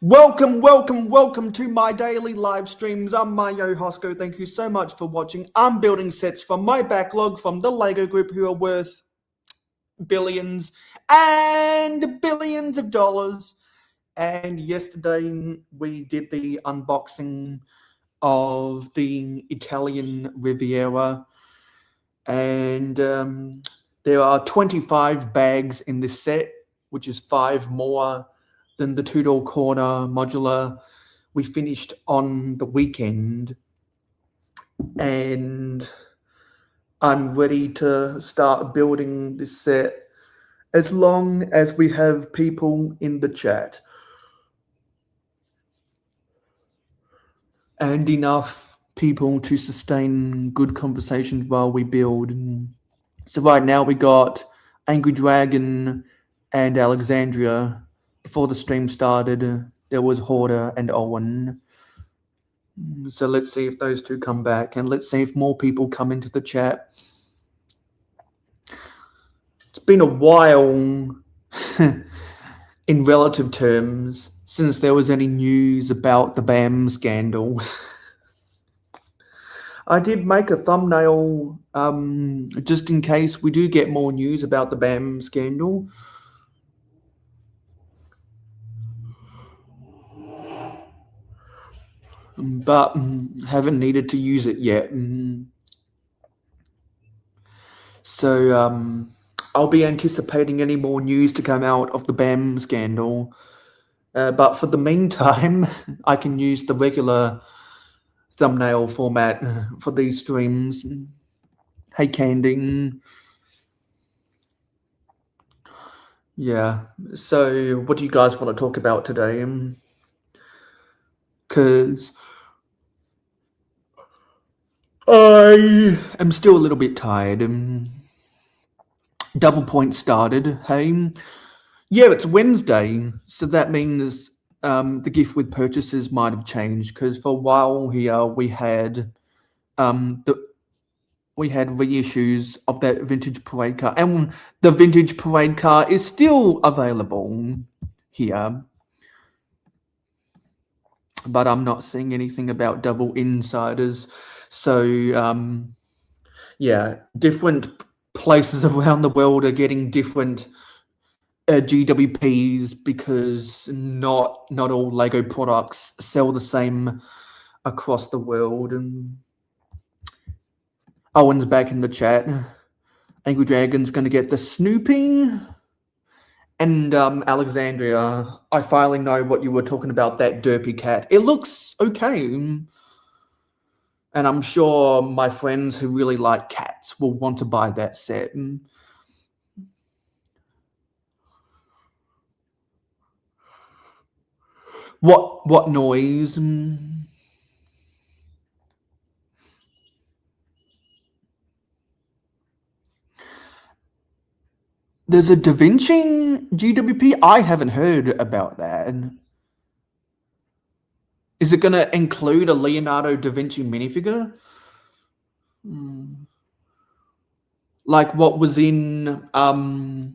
Welcome to my daily live streams. I'm mayohosko. Thank you so much for watching. I'm building sets from my backlog from the Lego group who are worth billions and billions of dollars. And yesterday we did the unboxing of the Italian Riviera. And there are 25 bags in this set, which is 5 more than the two-door corner modular we finished on the weekend. And I'm ready to start building this set as long as we have people in the chat and enough people to sustain good conversations while we build. So right now we got Angry Dragon and Alexandria. Before the stream started, there was Hoarder and Owen. So let's see if those two come back, and let's see if more people come into the chat. It's been a while in relative terms since there was any news about the BAM scandal. I did make a thumbnail just in case we do get more news about the BAM scandal. But haven't needed to use it yet. So I'll be anticipating any more news to come out of the BAM scandal. But for the meantime, I can use the regular thumbnail format for these streams. Hey, Candy. Yeah, so what do you guys want to talk about today? Because I am still a little bit tired. Double point started, hey? Yeah, it's Wednesday, so that means the gift with purchases might have changed, because for a while here we had reissues of that vintage parade car, and the vintage parade car is still available here. But I'm not seeing anything about double insiders. So, yeah, different places around the world are getting different GWPs because not all Lego products sell the same across the world. And Owen's back in the chat. Angry Dragon's going to get the Snoopy. And Alexandria, I finally know what you were talking about, that derpy cat. It looks okay. And I'm sure my friends who really like cats will want to buy that set. What noise? There's a Da Vinci GWP? I haven't heard about that. Is it going to include a Leonardo da Vinci minifigure? Like what was in the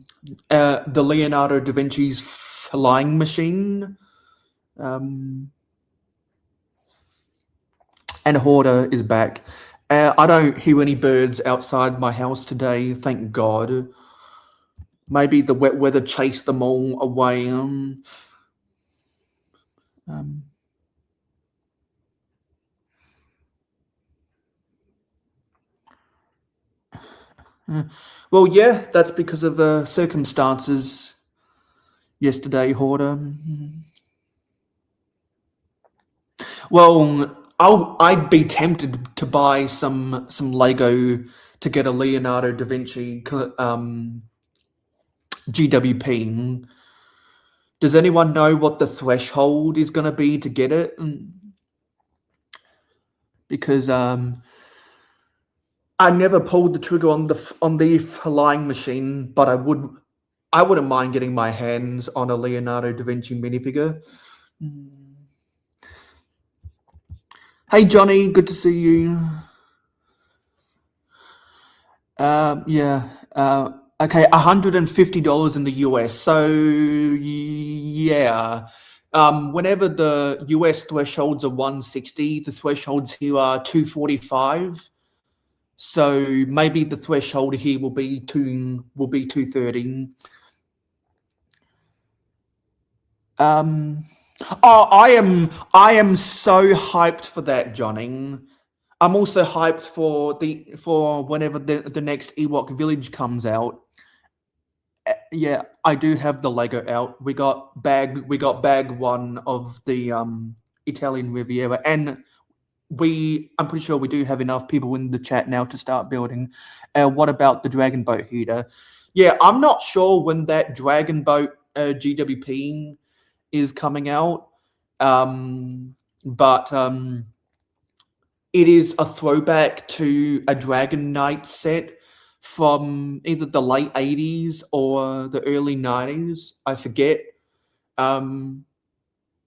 Leonardo da Vinci's flying machine? And Hoarder is back. I don't hear any birds outside my house today, thank God. Maybe the wet weather chased them all away. Well, yeah, that's because of the circumstances yesterday, Hoarder. Well, I'd be tempted to buy some Lego to get a Leonardo da Vinci GWP. Does anyone know what the threshold is going to be to get it? Because I never pulled the trigger on the flying machine, but I wouldn't mind getting my hands on a Leonardo da Vinci minifigure. Hey Johnny, good to see you. Yeah. Okay, $150 in the US. So yeah, Whenever the US thresholds are 160, the thresholds here are 245. So maybe the threshold here will be 230. Oh, I am so hyped for that, Johnny. I'm also hyped for whenever the next Ewok Village comes out. Yeah, I do have the Lego out. We got bag one of the Italian Riviera, and I'm pretty sure we do have enough people in the chat now to start building. What about the Dragon Boat heater? Yeah, I'm not sure when that Dragon Boat GWP is coming out, but it is a throwback to a Dragon Knight set from either the late 80s or the early 90s. I forget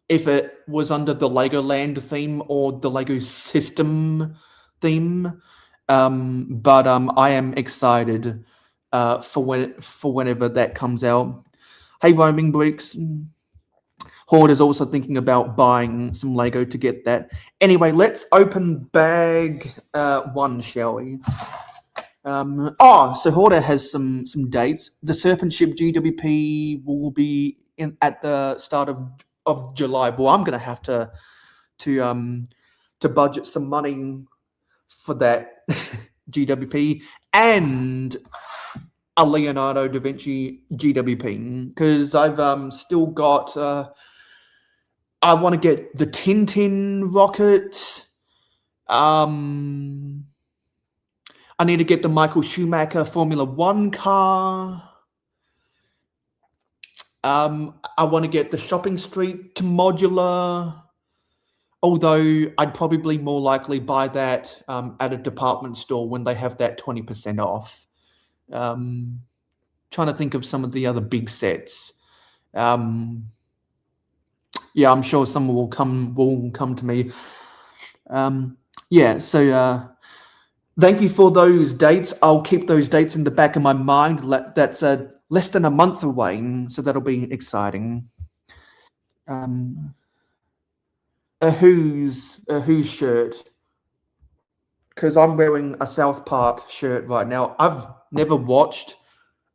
if it was under the Legoland theme or the Lego system theme. But I am excited for whenever that comes out. Hey, Roaming Bricks. Horde is also thinking about buying some Lego to get that. Anyway, let's open bag one, shall we? So Horde has some dates. The Serpent Ship GWP will be at the start of July. Well, I'm gonna have to budget some money for that GWP and a Leonardo da Vinci GWP because I've still got. I want to get the Tintin rocket. I need to get the Michael Schumacher Formula One car. I want to get the Shopping Street modular. Although I'd probably more likely buy that at a department store when they have that 20% off. Trying to think of some of the other big sets. Yeah, I'm sure someone will come to me. Yeah, so thank you for those dates. I'll keep those dates in the back of my mind. That's less than a month away, so that'll be exciting. Whose shirt? Because I'm wearing a South Park shirt right now. I've never watched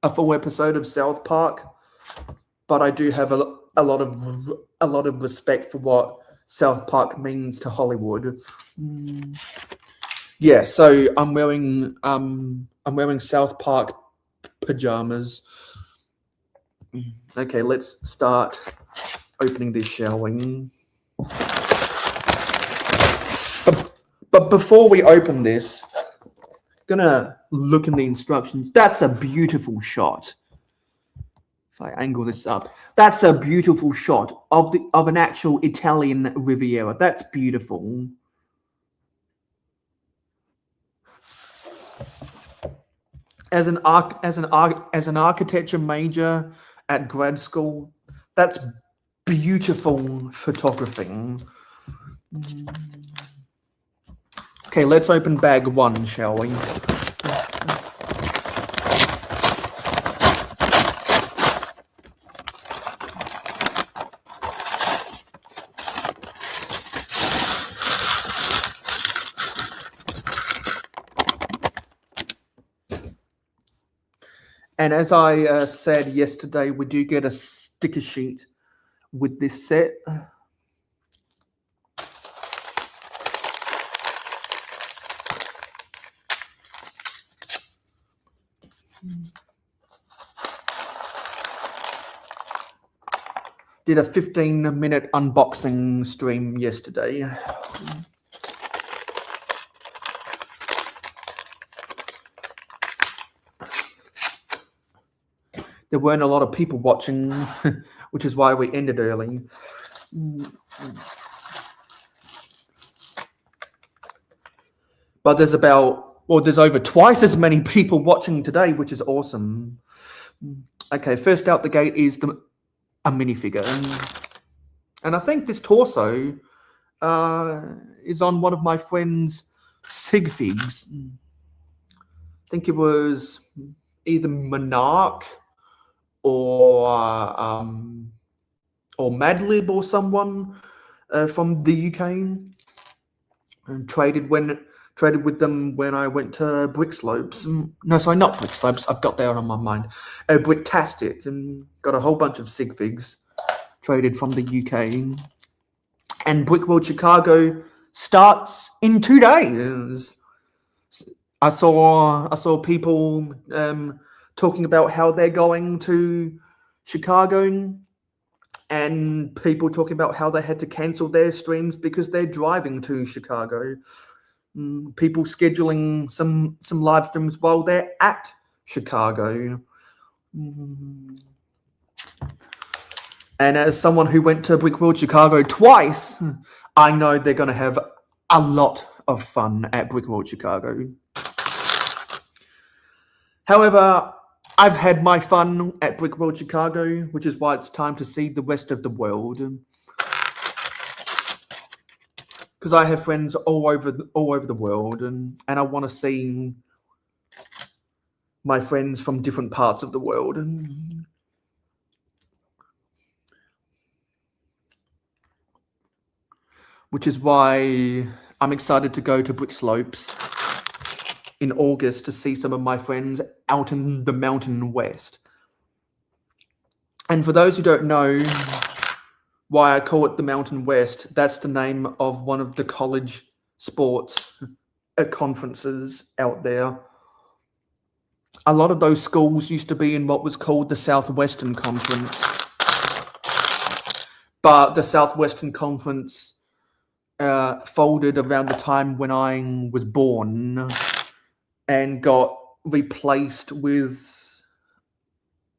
a full episode of South Park, but I do have a lot of respect for what South Park means to Hollywood. Yeah, so I'm wearing South Park pajamas. Okay, let's start opening this, shall we? But before we open this, gonna look in the instructions. That's a beautiful shot. If I angle this up, that's a beautiful shot of an actual Italian Riviera. That's beautiful. As an architecture major at grad school, that's beautiful photography. Okay, let's open bag one, shall we? And as I said yesterday, we do get a sticker sheet with this set. Did a 15-minute unboxing stream yesterday. There weren't a lot of people watching, which is why we ended early. But there's over twice as many people watching today, which is awesome. Okay, first out the gate is a minifigure. And I think this torso is on one of my friend's sig figs. I think it was either Monarch or or Madlib or someone from the UK, and traded with them when I went to Brick Slopes. No, sorry, not Brick Slopes. I've got that on my mind. Bricktastic, and got a whole bunch of sig figs traded from the UK. And Brickworld Chicago starts in 2 days. I saw people talking about how they're going to Chicago, and people talking about how they had to cancel their streams because they're driving to Chicago. People scheduling some live streams while they're at Chicago. And as someone who went to Brickworld Chicago twice, I know they're going to have a lot of fun at Brickworld Chicago. However, I've had my fun at Brickworld Chicago, which is why it's time to see the rest of the world. Because I have friends all over the world, and I want to see my friends from different parts of the world. Which is why I'm excited to go to Brick Slopes in August to see some of my friends out in the Mountain West. And for those who don't know why I call it the Mountain West, that's the name of one of the college sports conferences out there. A lot of those schools used to be in what was called the Southwestern Conference. But the Southwestern Conference folded around the time when I was born and got replaced with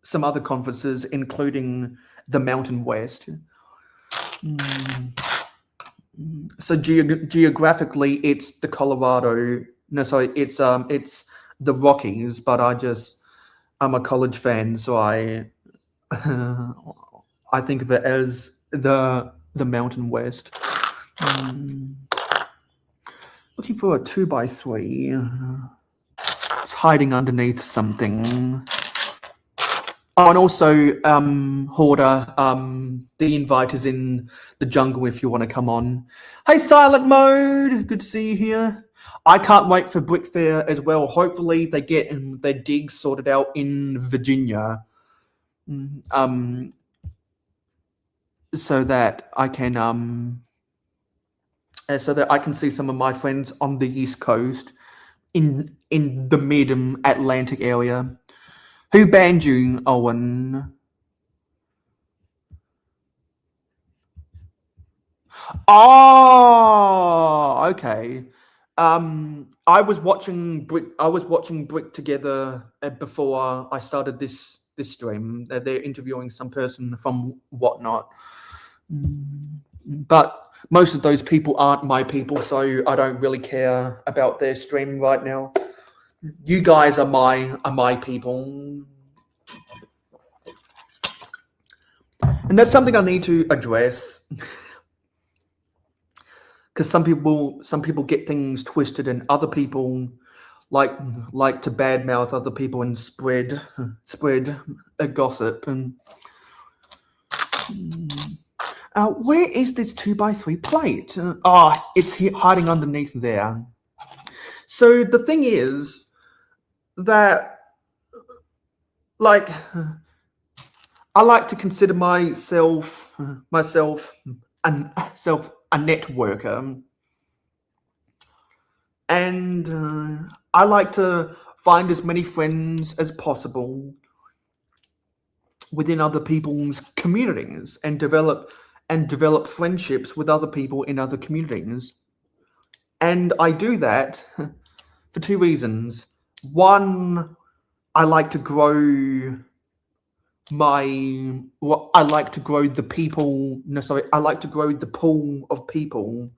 some other conferences, including the Mountain West. So geographically, it's the Colorado. No, sorry, it's the Rockies. But I'm a college fan, so I think of it as the Mountain West. Looking for a 2x3. It's hiding underneath something. Oh, and also, Hoarder, the invite is in the jungle if you want to come on. Hey, Silent Mode! Good to see you here. I can't wait for Brick Fair as well. Hopefully they get their digs sorted out in Virginia. So that I can see some of my friends on the East Coast in the mid-Atlantic area. Who banned you, Owen? Oh, okay. I was watching Brick Together before I started this stream. They're interviewing some person from Whatnot, but most of those people aren't my people, so I don't really care about their stream right now. You guys are my people, and that's something I need to address. Because some people get things twisted, and other people like to badmouth other people and spread a gossip. And where is this 2x3 plate? It's hiding underneath there. So the thing is that, like, I like to consider myself a networker, and I like to find as many friends as possible within other people's communities and develop friendships with other people in other communities. And I do that for two reasons. One, I like to grow I like to grow the pool of people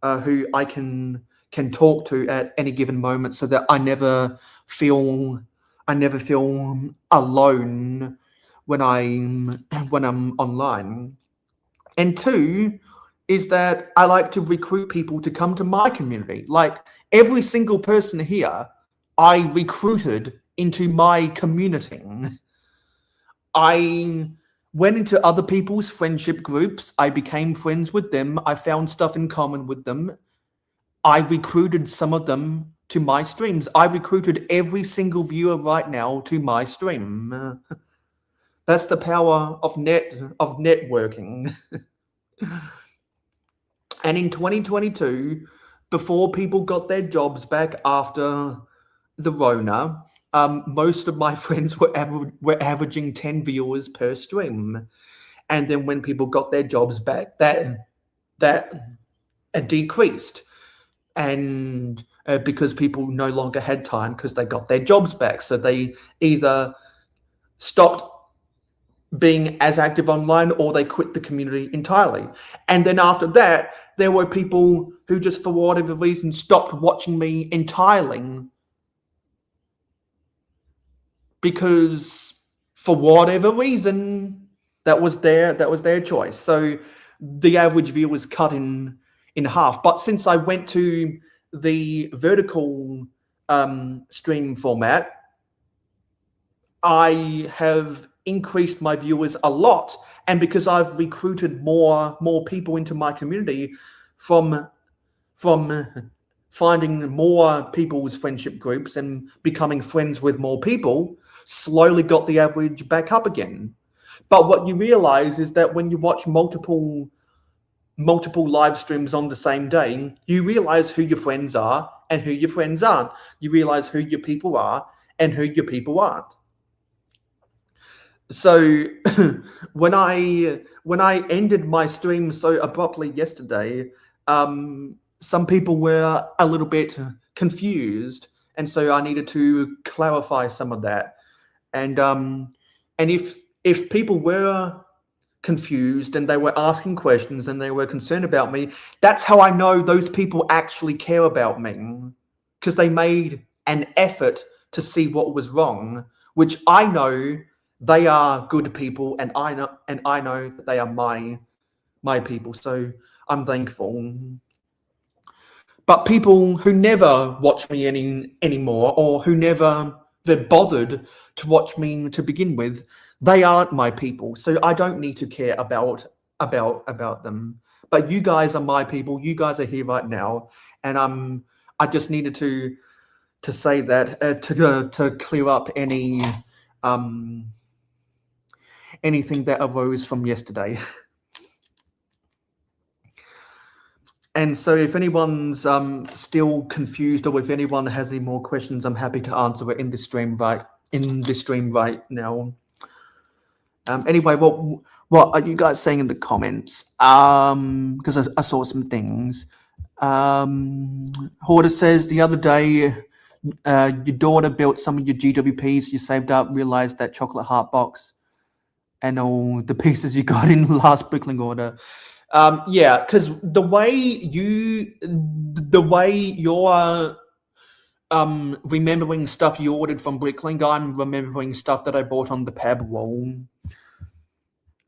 who I can talk to at any given moment, so that I never feel alone when I'm online. And two is that I like to recruit people to come to my community. Like, every single person here, I recruited into my community. I went into other people's friendship groups. I became friends with them. I found stuff in common with them. I recruited some of them to my streams. I recruited every single viewer right now to my stream. That's the power of networking. And in 2022, before people got their jobs back after the Rona, most of my friends were averaging 10 viewers per stream. And then when people got their jobs back, that decreased. And because people no longer had time because they got their jobs back. So they either stopped being as active online or they quit the community entirely. And then after that, there were people who just for whatever reason stopped watching me entirely because for whatever reason that was their choice. So the average view was cut in half. But since I went to the vertical stream format, I have increased my viewers a lot. And because I've recruited more people into my community from finding more people's friendship groups and becoming friends with more people, slowly got the average back up again. But what you realize is that when you watch multiple live streams on the same day, you realize who your friends are and who your friends aren't. You realize who your people are and who your people aren't. So when I ended my stream so abruptly yesterday, some people were a little bit confused, and so I needed to clarify some of that. And if people were confused and they were asking questions and they were concerned about me, that's how I know those people actually care about me, because they made an effort to see what was wrong, which I know they are good people, and I know that they are my people. So I'm thankful. But people who never watch me anymore, or who never bothered to watch me to begin with, they aren't my people. So I don't need to care about them. But you guys are my people. You guys are here right now, and I just needed to say that to clear up anything that arose from yesterday. And so if anyone's still confused, or if anyone has any more questions, I'm happy to answer it in this stream right now. Anyway, what are you guys saying in the comments? Because I saw some things. Horda says the other day your daughter built some of your GWPs you saved up, realized that chocolate heart box and all the pieces you got in the last brickling order. Yeah, because the way you're remembering stuff you ordered from Brickling, I'm remembering stuff that I bought on the Pab wall.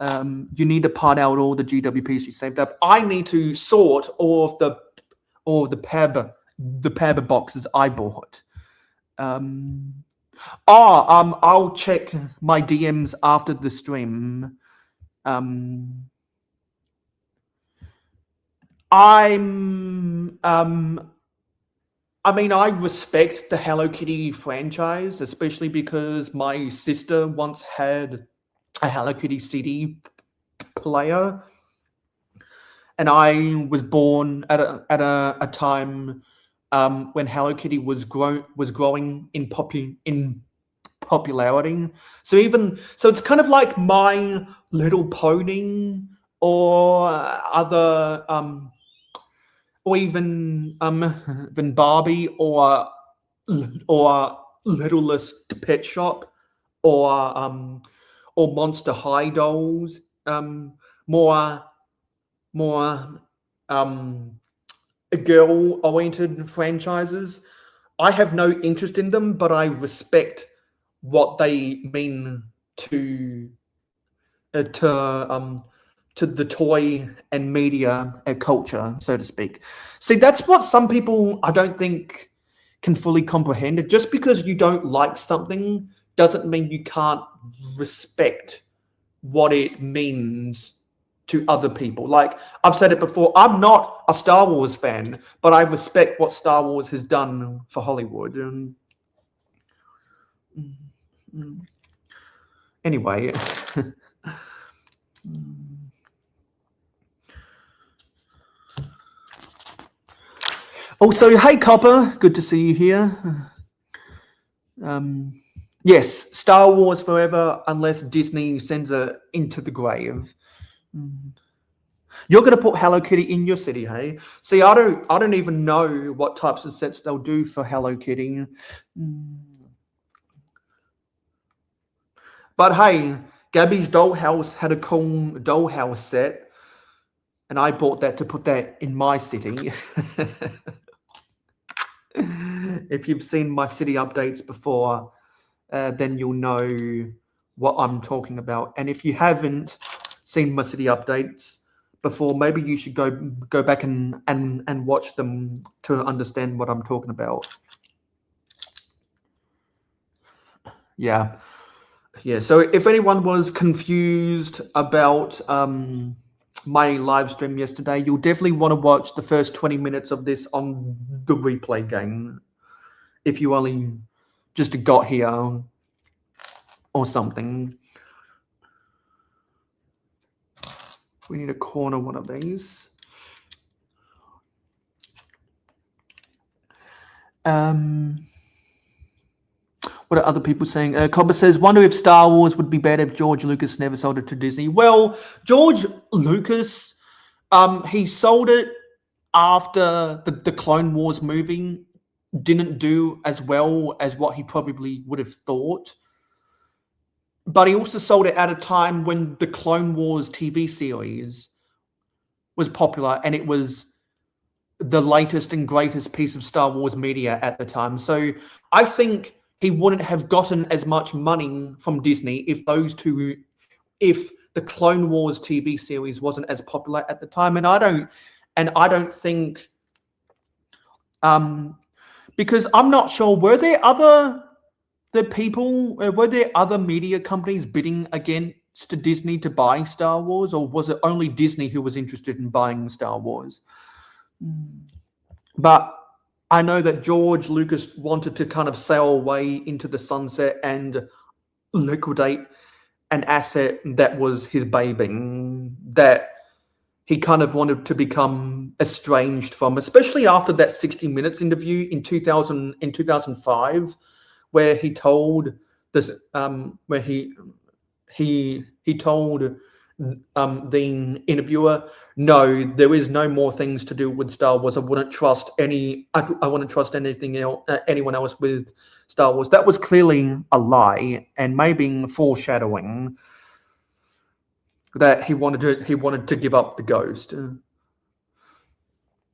You need to part out all the GWPs you saved up. I need to sort all of the Pab boxes I bought. I'll check my DMs after the stream. I respect the Hello Kitty franchise, especially because my sister once had a Hello Kitty CD player, and I was born at a time when Hello Kitty was growing in popularity. So it's kind of like My Little Pony, or other or even Barbie, or Littlest Pet Shop, or Monster High dolls, more girl-oriented franchises. I have no interest in them, but I respect what they mean to the toy and media culture, so to speak. See, that's what some people, I don't think, can fully comprehend. Just because you don't like something doesn't mean you can't respect what it means to other people. Like I've said it before, I'm not a Star Wars fan, but I respect what Star Wars has done for Hollywood. Anyway. Also, hey Copper, good to see you here. Yes, Star Wars forever unless Disney sends it into the grave. You're going to put Hello Kitty in your city, hey? See, I don't even know what types of sets they'll do for Hello Kitty. But hey, Gabby's Dollhouse had a cool dollhouse set, and I bought that to put that in my city. If you've seen my city updates before, then you'll know what I'm talking about. And if you haven't seen my city updates before, maybe you should go back and watch them to understand what I'm talking about. Yeah. So if anyone was confused about my live stream yesterday, you'll definitely want to watch the first 20 minutes of this on the replay game if you only just got here or something. We need to corner one of these. What are other people saying? Cobber says, wonder if Star Wars would be better if George Lucas never sold it to Disney. Well, George Lucas, he sold it after the Clone Wars movie didn't do as well as what he probably would have thought. But he also sold it at a time when the Clone Wars TV series was popular and it was the latest and greatest piece of Star Wars media at the time. So I think he wouldn't have gotten as much money from Disney if the Clone Wars TV series wasn't as popular at the time. And I don't think, because I'm not sure, were there other media companies bidding against Disney to buy Star Wars, or was it only Disney who was interested in buying Star Wars? But I know that George Lucas wanted to kind of sail away into the sunset and liquidate an asset that was his baby, that he kind of wanted to become estranged from, especially after that 60 Minutes interview in 2005, where he told this, where he told the interviewer, no, there is no more things to do with Star Wars. I wouldn't trust anything else, anyone else with Star Wars. That was clearly a lie and maybe foreshadowing that he wanted to give up the ghost.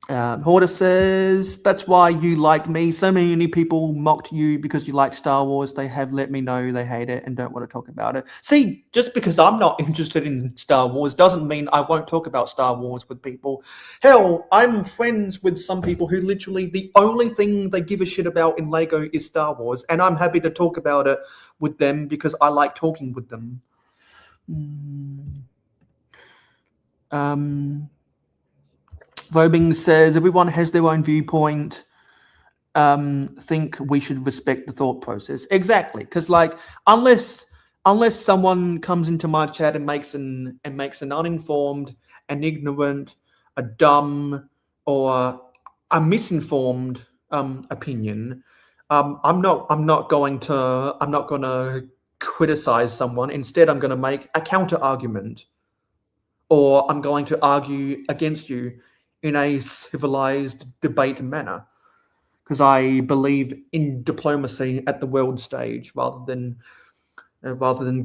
Horder says, that's why you like me. So many people mocked you because you like Star Wars. They have let me know they hate it and don't want to talk about it. See, just because I'm not interested in Star Wars doesn't mean I won't talk about Star Wars with people. Hell, I'm friends with some people who literally the only thing they give a shit about in Lego is Star Wars. And I'm happy to talk about it with them because I like talking with them. Vobing says, everyone has their own viewpoint. Think we should respect the thought process. Exactly, because like unless someone comes into my chat and makes an uninformed, an ignorant, a dumb, or a misinformed opinion, I'm not going to criticize someone. Instead, I'm going to make a counter argument, or I'm going to argue against you in a civilized debate manner, because I believe in diplomacy at the world stage rather than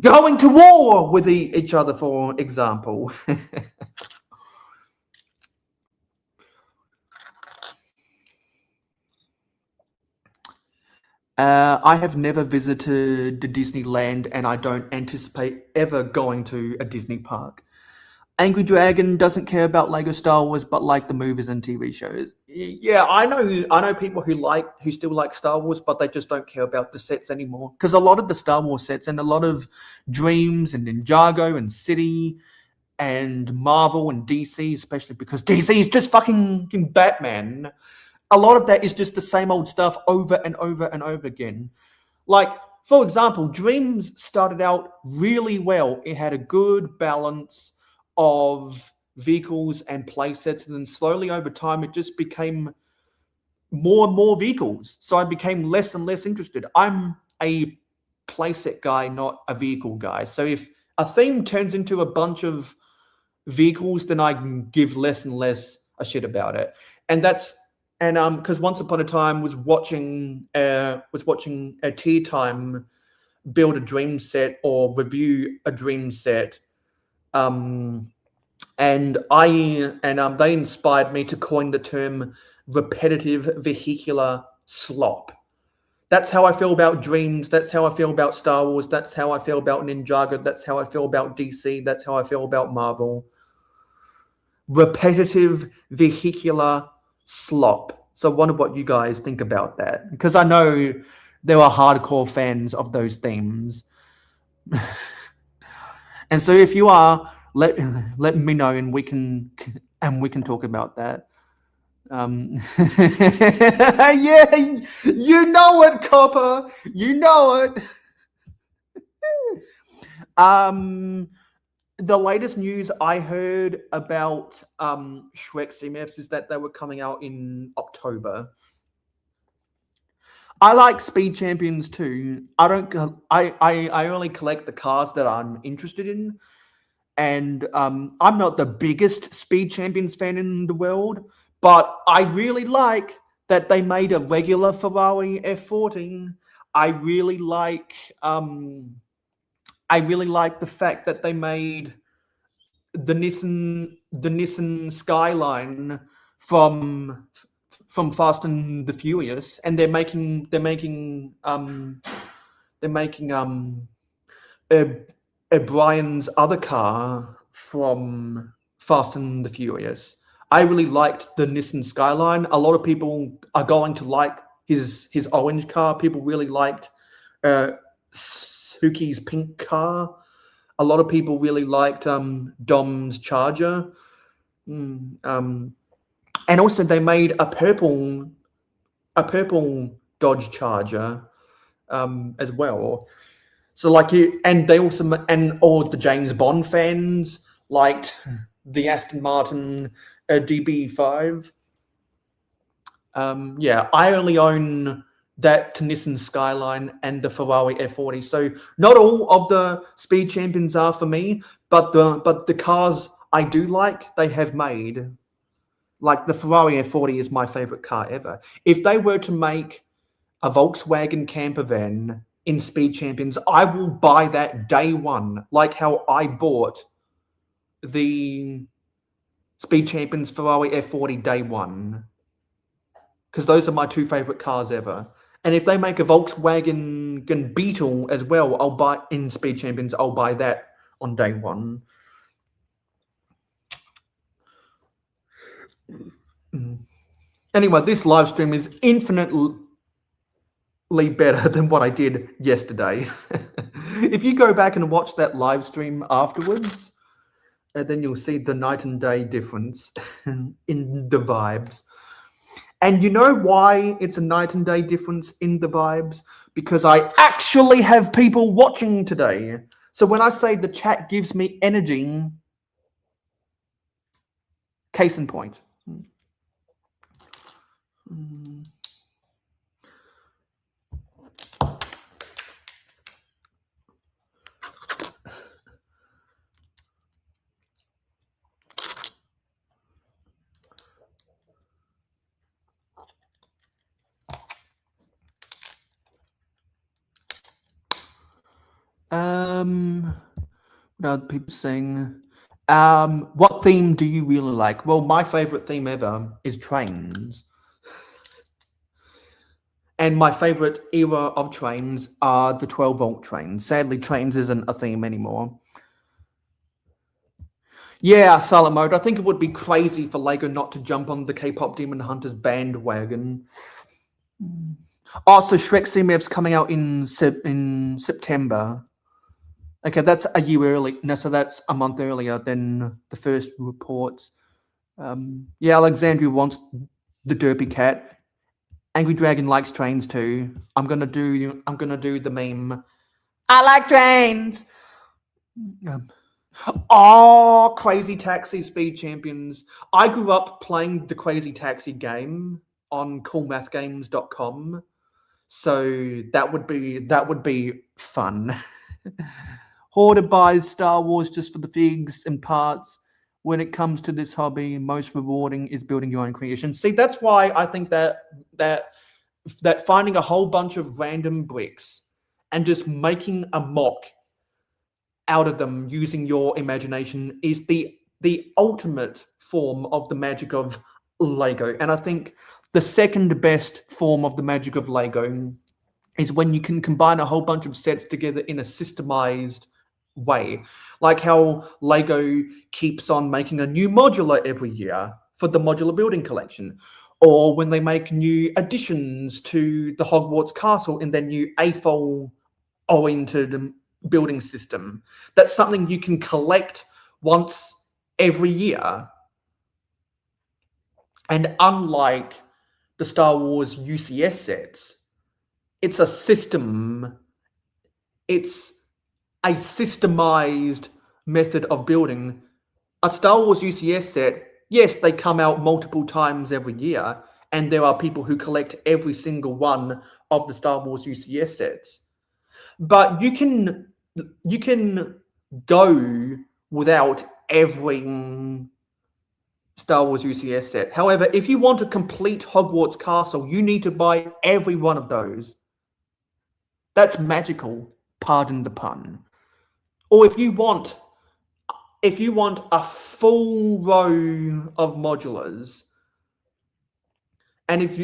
going to war with each other, for example. I have never visited Disneyland, and I don't anticipate ever going to a Disney park. Angry Dragon doesn't care about Lego Star Wars, but like the movies and TV shows. Yeah, I know people who still like Star Wars, but they just don't care about the sets anymore. Because a lot of the Star Wars sets and a lot of Dreams and Ninjago and City and Marvel and DC, especially because DC is just fucking Batman. A lot of that is just the same old stuff over and over and over again. Like, for example, Dreams started out really well. It had a good balance of vehicles and play sets, and then slowly over time it just became more and more vehicles. So I became less and less interested. I'm a playset guy, not a vehicle guy. So if a theme turns into a bunch of vehicles, then I can give less and less a shit about it. And that's because once upon a time was watching a Tea Time build a dream set or review a dream set, and they inspired me to coin the term repetitive vehicular slop. That's how I feel about Dreams. That's how I feel about Star Wars. That's how I feel about Ninjago. That's how I feel about DC. That's how I feel about Marvel. Repetitive vehicular slop. So I wonder what you guys think about that, because I know there are hardcore fans of those themes. And so if you are, let me know, and we can talk about that. Yeah, you know it, Copper. You know it. The latest news I heard about Shrek CMFs is that they were coming out in October. I like Speed Champions too. I only collect the cars that I'm interested in. And I'm not the biggest Speed Champions fan in the world, but I really like that they made a regular Ferrari F40. I really like the fact that they made the Nissan Skyline from Fast and the Furious, and they're making Brian's other car from Fast and the Furious. I really liked the Nissan Skyline. A lot of people are going to like his orange car. People really liked Suki's pink car. A lot of people really liked Dom's Charger. And also they made a purple Dodge Charger as well. So like all the James Bond fans liked the Aston Martin DB5. Yeah, I only own that Nissan Skyline and the Ferrari F40. So not all of the Speed Champions are for me, but the cars I do like, they have made. Like the Ferrari F40 is my favorite car ever. If they were to make a Volkswagen camper van in Speed Champions, I will buy that day one, like how I bought the Speed Champions Ferrari F40 day one, because those are my two favorite cars ever. And if they make a Volkswagen Beetle as well, I'll buy in Speed Champions. I'll buy that on day one. Anyway, this live stream is infinitely better than what I did yesterday. If you go back and watch that live stream afterwards, then you'll see the night and day difference in the vibes. And you know why it's a night and day difference in the vibes? Because I actually have people watching today. So when I say the chat gives me energy, case in point. What are people saying? What theme do you really like? Well, my favorite theme ever is trains. And my favorite era of trains are the 12-volt trains. Sadly, trains isn't a theme anymore. Yeah, silent mode. I think it would be crazy for Lego not to jump on the K-pop Demon Hunters bandwagon. Also, Shrek CMF's coming out in September. Okay, that's a year early. No, so that's a month earlier than the first reports. Yeah, Alexandria wants the Derpy Cat. Angry Dragon likes trains too. I'm gonna do the meme. I like trains. Oh, Crazy Taxi Speed Champions. I grew up playing the Crazy Taxi game on coolmathgames.com. So that would be fun. Hoarder buys Star Wars just for the figs and parts. When it comes to this hobby, most rewarding is building your own creation. See, that's why I think that finding a whole bunch of random bricks and just making a mock out of them using your imagination is the ultimate form of the magic of Lego. And I think the second best form of the magic of Lego is when you can combine a whole bunch of sets together in a systemized way, like how Lego keeps on making a new modular every year for the modular building collection, or when they make new additions to the Hogwarts castle in their new AFOL oriented building system. That's something you can collect once every year. And unlike the Star Wars UCS sets, it's a system. It's a systemized method of building. A Star Wars UCS set, yes, they come out multiple times every year, and there are people who collect every single one of the Star Wars UCS sets. But you can go without every Star Wars UCS set. However, if you want a complete Hogwarts castle, you need to buy every one of those. That's magical, pardon the pun. Or if you want a full row of modulars, and if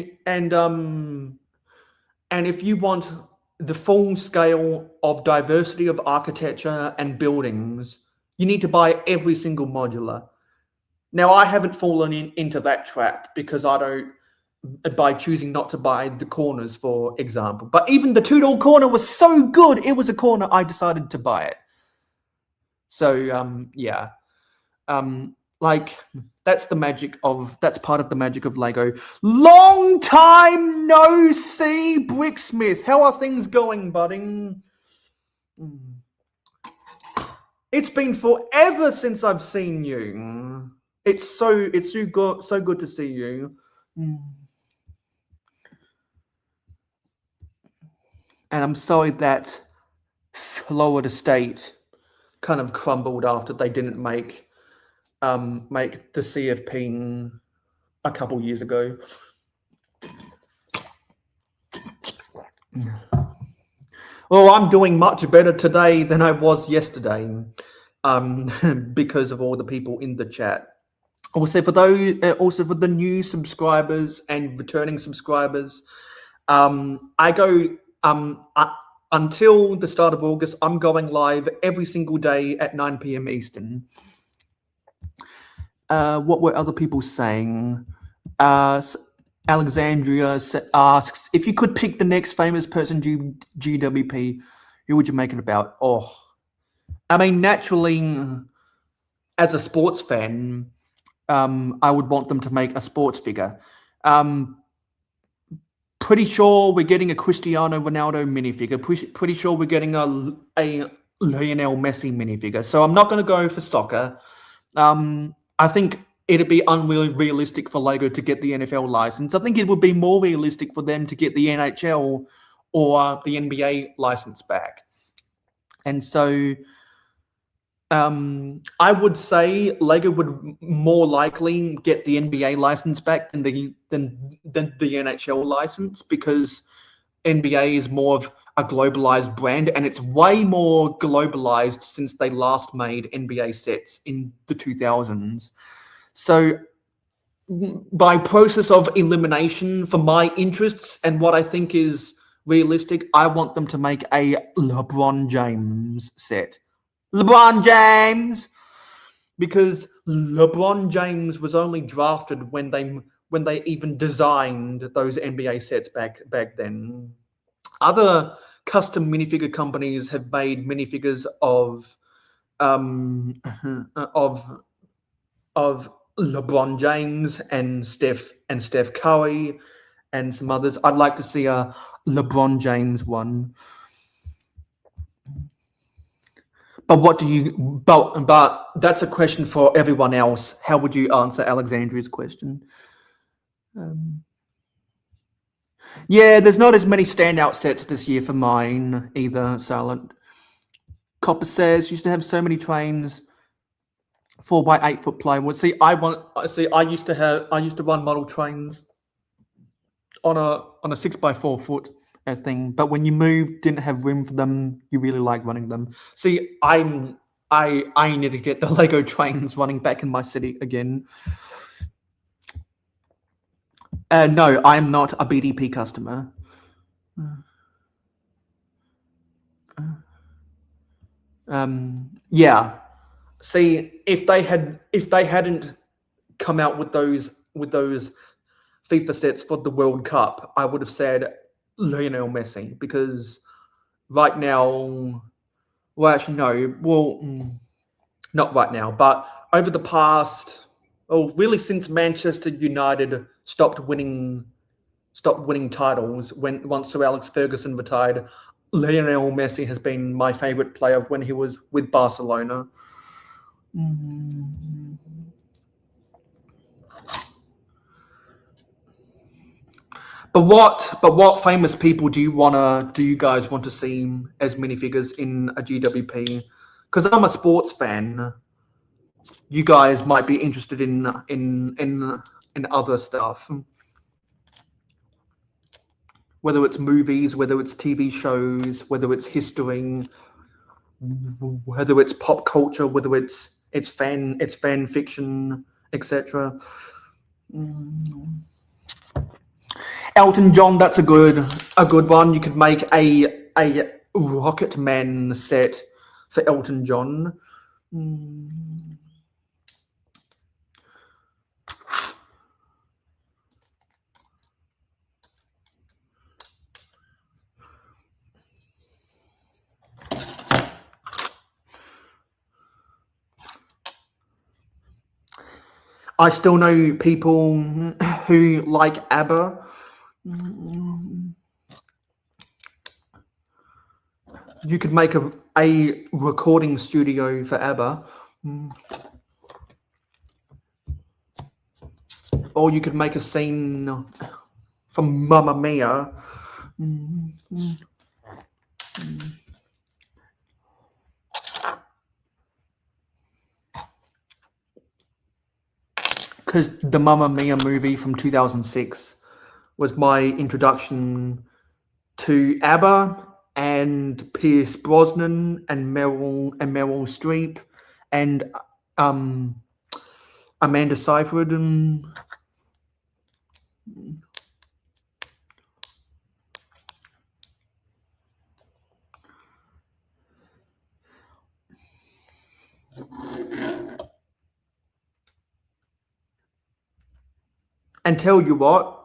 you want the full scale of diversity of architecture and buildings, you need to buy every single modular. Now, I haven't fallen into that trap because I don't, by choosing not to buy the corners, for example. But even the two-door corner was so good, it was a corner, I decided to buy it. So, yeah. Like, that's part of the magic of Lego. Long time no see, Bricksmith. How are things going, budding? It's been forever since I've seen you. It's so good to see you. And I'm sorry that Florida State kind of crumbled after they didn't make the CFP a couple years ago. Well, I'm doing much better today than I was yesterday, because of all the people in the chat. Also for the new subscribers and returning subscribers, I go until the start of August. I'm going live every single day at 9 p.m. Eastern. What were other people saying? Alexandria asks, if you could pick the next famous person GWP, who would you make it about? Oh, I mean, naturally, as a sports fan, I would want them to make a sports figure. Pretty sure we're getting a Cristiano Ronaldo minifigure. Pretty sure we're getting a Lionel Messi minifigure. So I'm not going to go for soccer. I think it'd be unrealistic for Lego to get the NFL license. I think it would be more realistic for them to get the NHL or the NBA license back. And so I would say Lego would more likely get the NBA license back than the NHL license, because NBA is more of a globalized brand, and it's way more globalized since they last made NBA sets in the 2000s. So by process of elimination, for my interests and what I think is realistic, I want them to make a LeBron James set. LeBron James! because LeBron James was only drafted when they even designed those NBA sets back then. Other custom minifigure companies have made minifigures um, of of LeBron James and Steph Curry and some others. I'd like to see a LeBron James one. But what do you? But that's a question for everyone else. How would you answer Alexandria's question? Yeah, there's not as many standout sets this year for mine either. Silent Copper says used to have so many trains. 4x8 foot plywood. See, I used to run model trains on a 6x4 foot thing, but when you moved, didn't have room for them. You really like running them. See, I need to get the Lego trains running back in my city again. No, I am not a BDP customer. Yeah. See, if they hadn't come out with those FIFA sets for the World Cup, I would have said Lionel Messi, because right now, well, actually no, not right now, but over the past, really since Manchester United stopped winning titles once Sir Alex Ferguson retired, Lionel Messi has been my favourite player when he was with Barcelona. But what famous people do you guys want to see as minifigures in a GWP? Because I'm a sports fan. You guys might be interested in other stuff, whether it's movies, whether it's TV shows, whether it's history, whether it's pop culture, whether it's fan fiction, etc. Elton John, that's a good one. You could make a Rocket Man set for Elton John. I still know people who like ABBA. You could make a recording studio for ABBA. Or you could make a scene from Mamma Mia. Because the Mamma Mia movie from 2006 was my introduction to ABBA and Pierce Brosnan and Meryl Streep and Amanda Seyfried. And tell you what,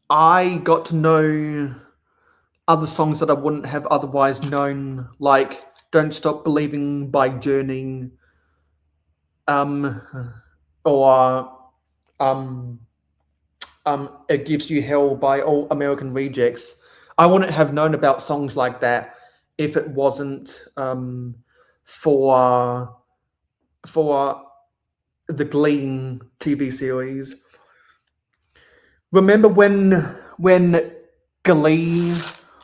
I got to know other songs that I wouldn't have otherwise known, like "Don't Stop Believing" by Journey, or "It Gives You Hell" by All American Rejects. I wouldn't have known about songs like that if it wasn't for the Glee TV series. Remember when Glee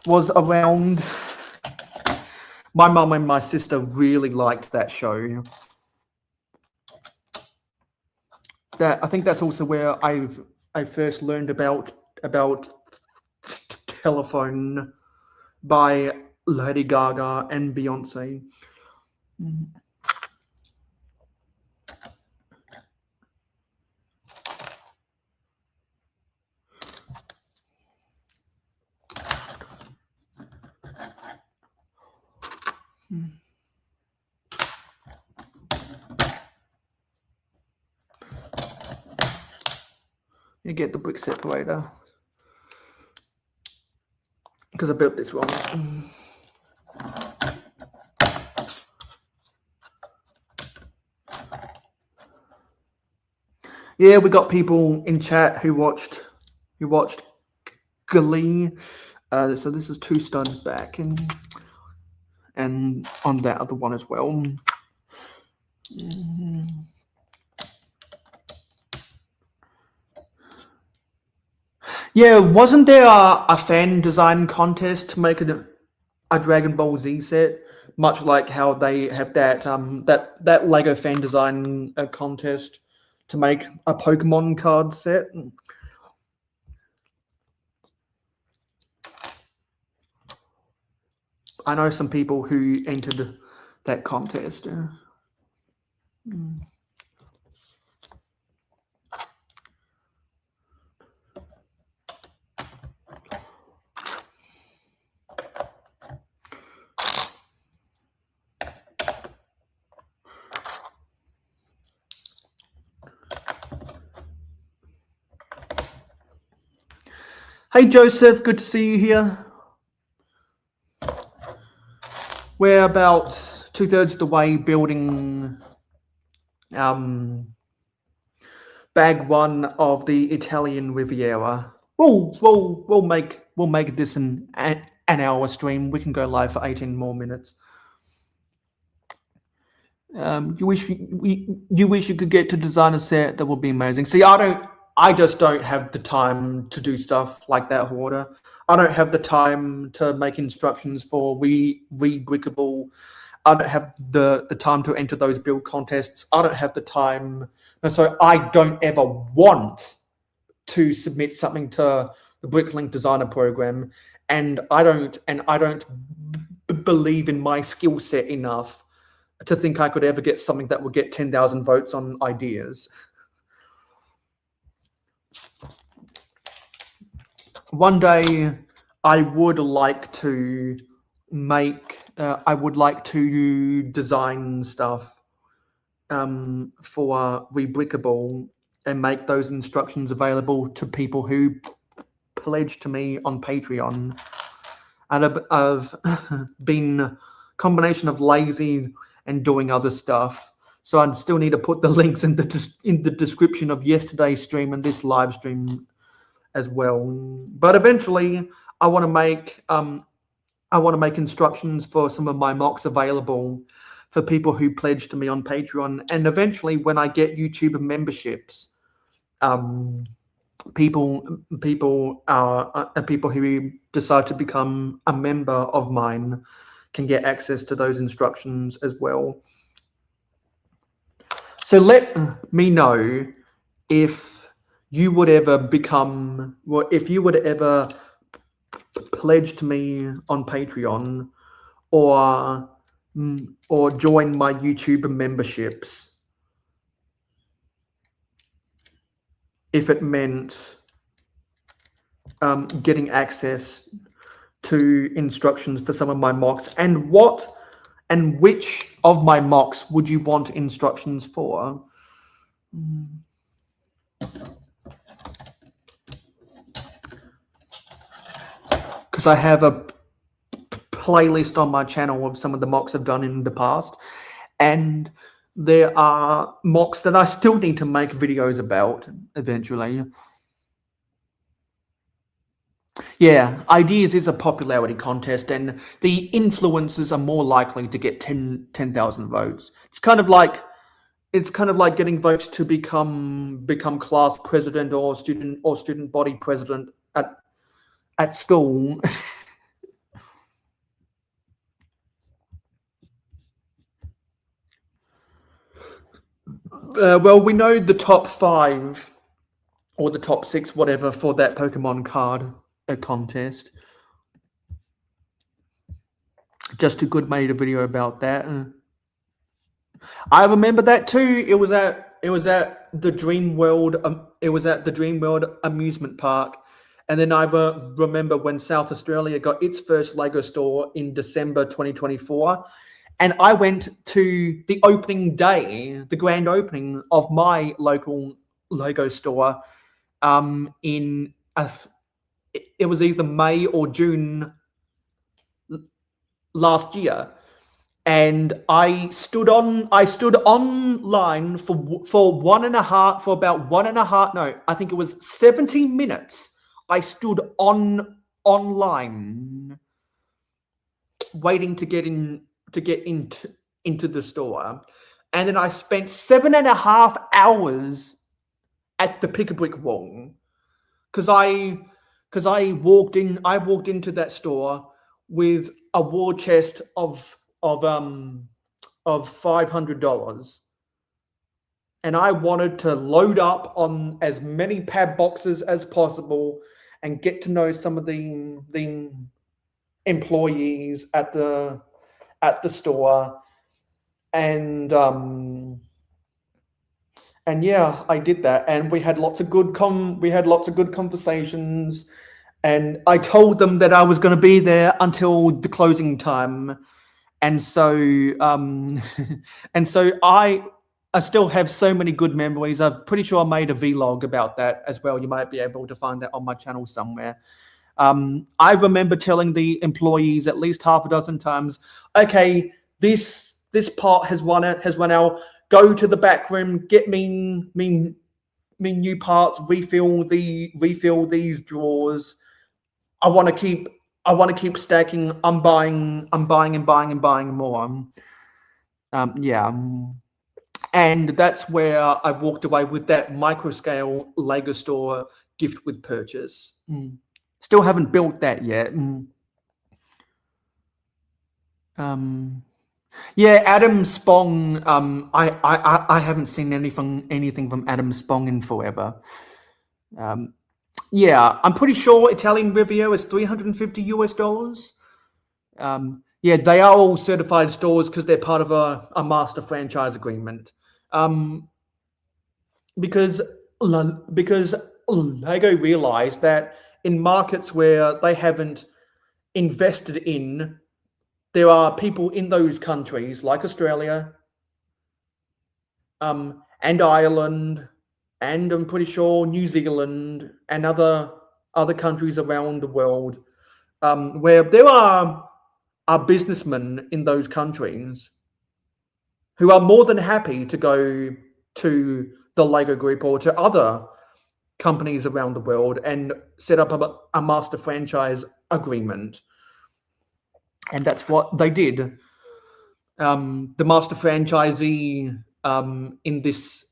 was around? My mum and my sister really liked that show. I think that's also where I first learned about Telephone by Lady Gaga and Beyonce. You get the brick separator because I built this wrong. Yeah, we got people in chat who watched Glee. So this is 2 studs back and on that other one as well. Yeah, wasn't there a fan design contest to make a Dragon Ball Z set, much like how they have that that Lego fan design contest to make a Pokemon card set? I know some people who entered that contest. Hey Joseph, good to see you here. We're about 2/3 of the way building bag 1 of the Italian Riviera. We'll make this an hour stream. We can go live for 18 more minutes. You wish you could get to design a set. That would be amazing. See, I just don't have the time to do stuff like that, Hoarder. I don't have the time to make instructions for re-brickable. I don't have the time to enter those build contests. I don't have the time. And so I don't ever want to submit something to the Bricklink Designer Program. And I don't believe in my skill set enough to think I could ever get something that would get 10,000 votes on ideas. One day, I would like to design stuff for Rebrickable and make those instructions available to people who pledge to me on Patreon. And I've been a combination of lazy and doing other stuff. So I'd still need to put the links in the description of yesterday's stream and this live stream as well. But eventually, I want to make instructions for some of my mocks available for people who pledge to me on Patreon. And eventually, when I get YouTube memberships, people who decide to become a member of mine can get access to those instructions as well. So let me know if you would ever pledge to me on Patreon or join my YouTube memberships if it meant getting access to instructions for some of my mocks, and which of my mocks would you want instructions for? Because I have a playlist on my channel of some of the mocks I've done in the past, and there are mocks that I still need to make videos about eventually. Yeah, Ideas is a popularity contest, and the influencers are more likely to get 10,000 votes. It's kind of like getting votes to become class president or student body president at school. Well, we know the top 5 or the top 6, whatever, for that Pokemon card contest. Just Too Good made a video about that. I remember that too. It was at the Dream World. It was at the Dream World amusement park, and then I remember when South Australia got its first Lego store in December 2024, and I went to the opening day, the grand opening of my local Lego store, in it was either May or June last year, and I stood online for about 1.5, no, I think it was 17 minutes. I stood online waiting to get into the store, and then I spent 7.5 hours at the pick a brick wall because I walked into that store with a war chest of $500, and I wanted to load up on as many pad boxes as possible and get to know some of the employees at the store, and yeah, I did that, and we had lots of good conversations, and I told them that I was going to be there until the closing time, and so and so I still have so many good memories. I'm pretty sure I made a vlog about that as well. You might be able to find that on my channel somewhere. I remember telling the employees at least half a dozen times, okay, this part has run out. Go to the back room, get me new parts, refill these drawers. I want to keep stacking. I'm buying more. Yeah. And that's where I walked away with that micro scale Lego store gift with purchase. Still haven't built that yet. Yeah, Adam Spong. I haven't seen anything from Adam Spong in forever. Yeah, I'm pretty sure Italian Riviera is $350. Yeah, they are all certified stores because they're part of a master franchise agreement. Because Lego realized that in markets where they haven't invested in, there are people in those countries like Australia, and Ireland, and I'm pretty sure New Zealand and other countries around the world, where there are businessmen in those countries who are more than happy to go to the Lego Group or to other companies around the world and set up a master franchise agreement. And that's what they did. The master franchisee in this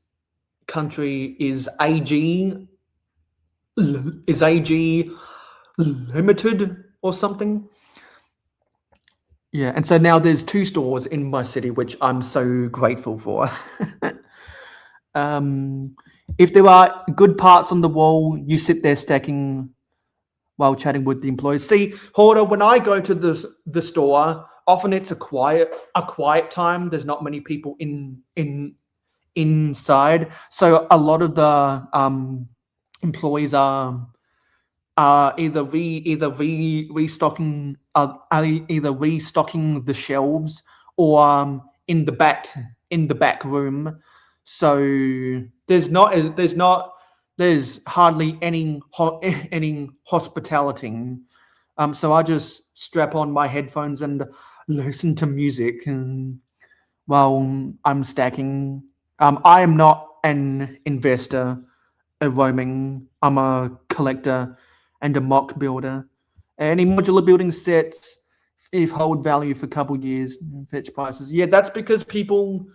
country is AG Limited or something. Yeah, and so now there's 2 stores in my city, which I'm so grateful for. If there are good parts on the wall, you sit there stacking while chatting with the employees. See, Hoarder, when I go to the store, often it's a quiet time. There's not many people inside, so a lot of the employees are either restocking the shelves or in the back room. So there's hardly any hospitality. So I just strap on my headphones and listen to music while I'm stacking. I am not an investor, a roaming. I'm a collector and a mock builder. Any modular building sets, if hold value for a couple of years, fetch prices. Yeah, that's because people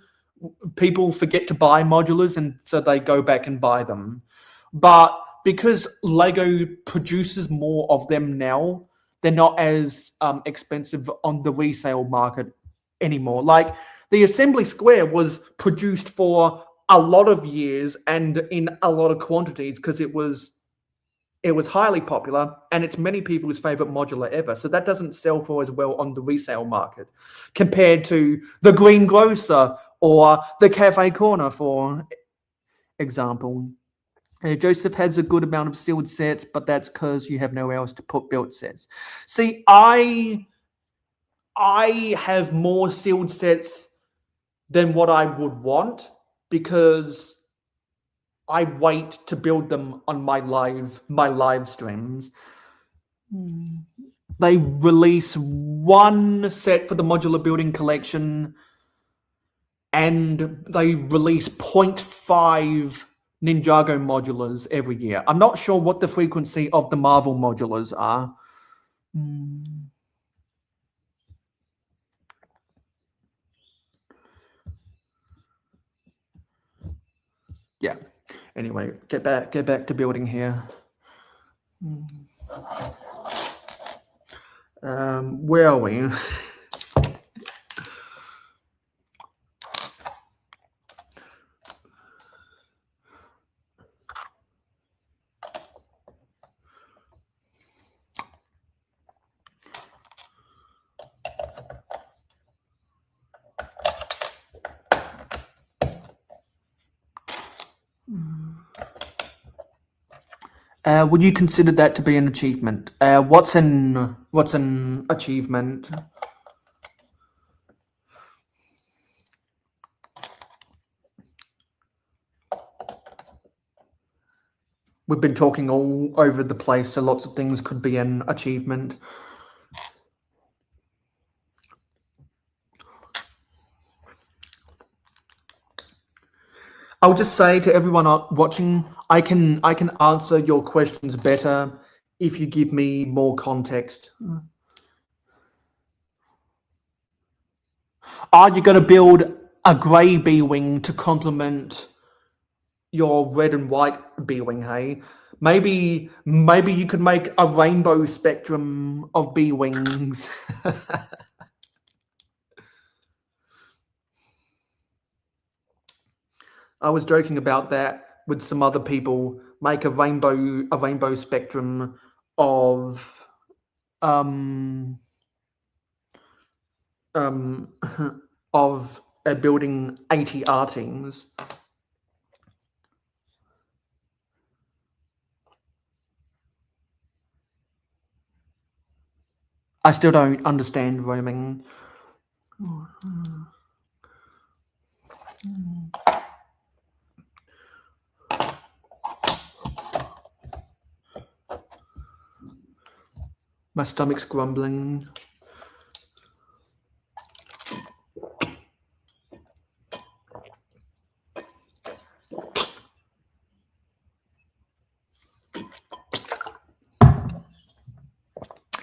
forget to buy modulars, and so they go back and buy them. But because Lego produces more of them now, they're not as expensive on the resale market anymore. Like the assembly square was produced for a lot of years and in a lot of quantities because it was highly popular and it's many people's favorite modular ever. So that doesn't sell for as well on the resale market compared to the greengrocer or the cafe corner, for example. Joseph has a good amount of sealed sets, but that's because you have nowhere else to put built sets. See, I have more sealed sets than what I would want because I wait to build them on my live streams. They release one set for the modular building collection, and they release 0.5 Ninjago modulars every year. I'm not sure what the frequency of the Marvel modulars are. Yeah. Anyway, get back to building here. Where are we? Would you consider that to be an achievement? What's an achievement? We've been talking all over the place, so lots of things could be an achievement. I'll just say to everyone watching, I can answer your questions better if you give me more context. Are you going to build a grey B-wing to complement your red and white B-wing, hey? Maybe you could make a rainbow spectrum of B-wings. I was joking about that with some other people. Make a rainbow spectrum of of building 80 artings. I still don't understand roaming. My stomach's grumbling.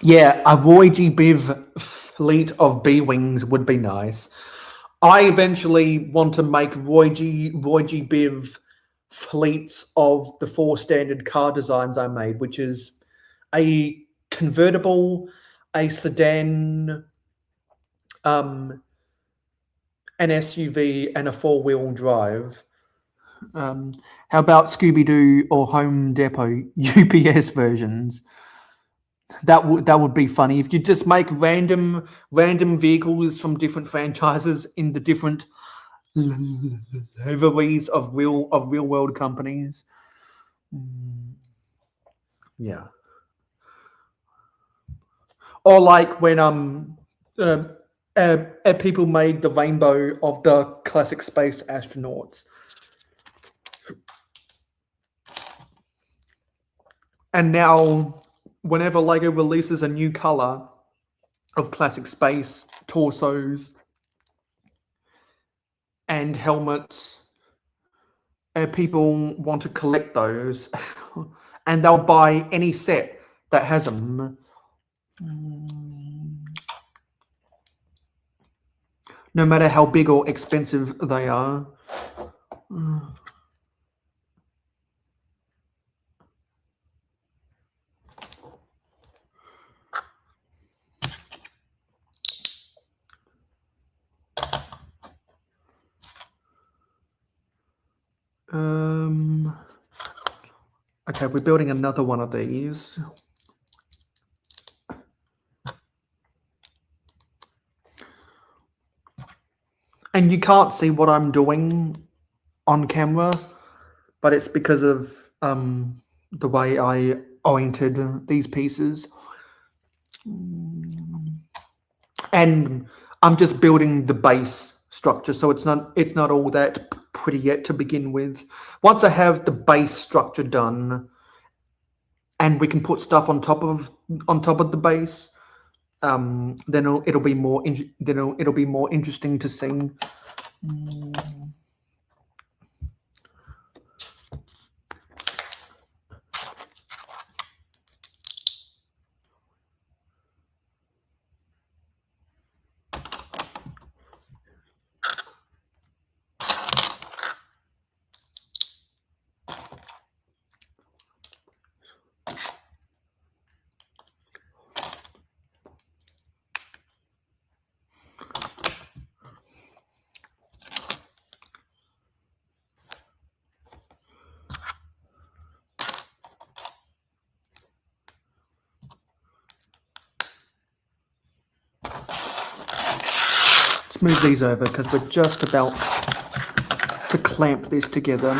Yeah, a Roy G. Biv fleet of B-wings would be nice. I eventually want to make Roy G. Biv fleets of the 4 standard car designs I made, which is a convertible, a sedan, an SUV, and a 4-wheel drive. How about Scooby-Doo or Home Depot UPS versions? That would be funny if you just make random vehicles from different franchises in the different liveries of real world companies. Yeah. Or like when people made the rainbow of the classic space astronauts. And now whenever LEGO releases a new color of classic space torsos and helmets, people want to collect those and they'll buy any set that has them. No matter how big or expensive they are. Okay, we're building another one of these. And you can't see what I'm doing on camera, but it's because of the way I oriented these pieces. And I'm just building the base structure, so it's not all that pretty yet to begin with. Once I have the base structure done, and we can put stuff on top of the base, then it'll be more interesting to see. Let's move these over because we're just about to clamp this together.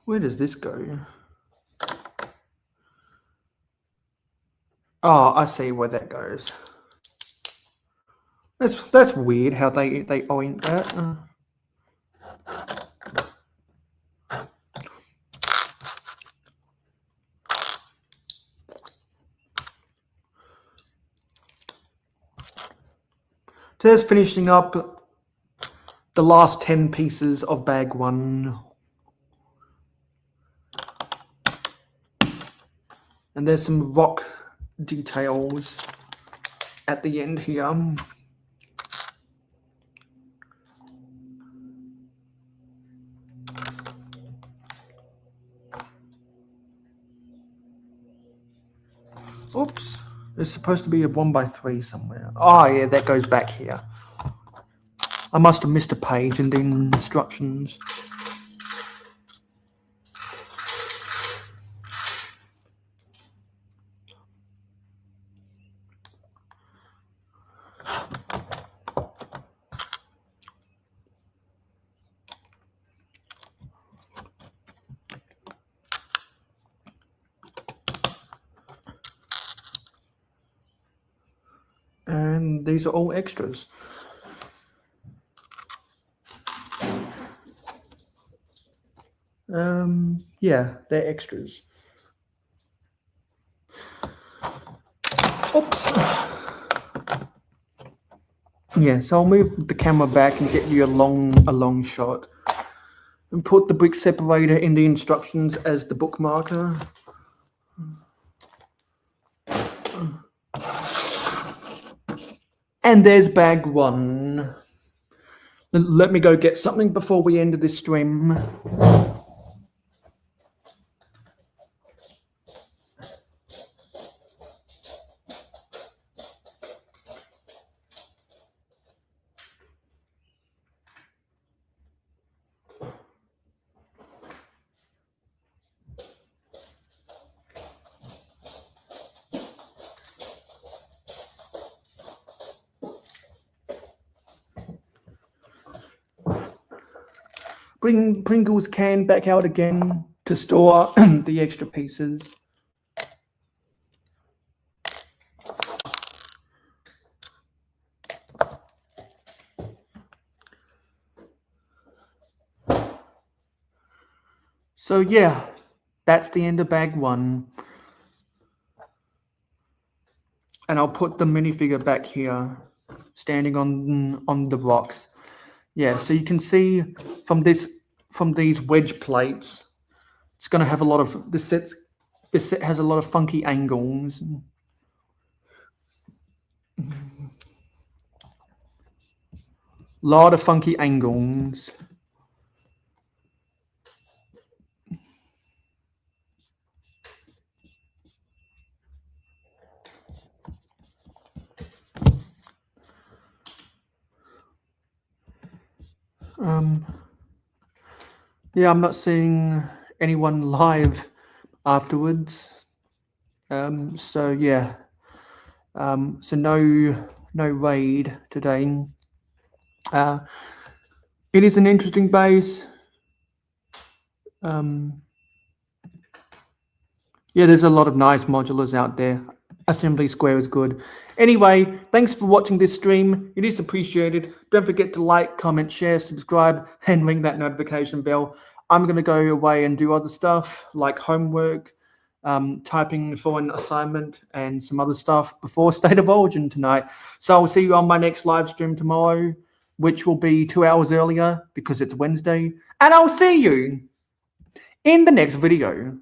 Where does this go? Oh, I see where that goes. That's weird how they orient that. Just finishing up the last 10 pieces of bag 1. And there's some rock details at the end here. Oops, there's supposed to be a 1x3 somewhere. Oh yeah, that goes back here. I must have missed a page in the instructions. And these are all extras. Yeah, they're extras. Oops. Yeah, so I'll move the camera back and get you a long shot. And put the brick separator in the instructions as the bookmarker. And there's bag 1. Let me go get something before we end this stream. Bring Pringles can back out again to store the extra pieces. So yeah, that's the end of bag 1. And I'll put the minifigure back here, standing on the rocks. Yeah, so you can see from these wedge plates, it's going to have a lot of this set has a lot of funky angles. Lot of funky angles. Yeah, I'm not seeing anyone live afterwards. So yeah. So no raid today. It is an interesting base. Yeah, there's a lot of nice modulars out there. Assembly Square is good. Anyway, thanks for watching this stream. It is appreciated. Don't forget to like, comment, share, subscribe, and ring that notification bell. I'm going to go away and do other stuff like homework, typing for an assignment, and some other stuff before State of Origin tonight. So I'll see you on my next live stream tomorrow, which will be 2 hours earlier because it's Wednesday. And I'll see you in the next video.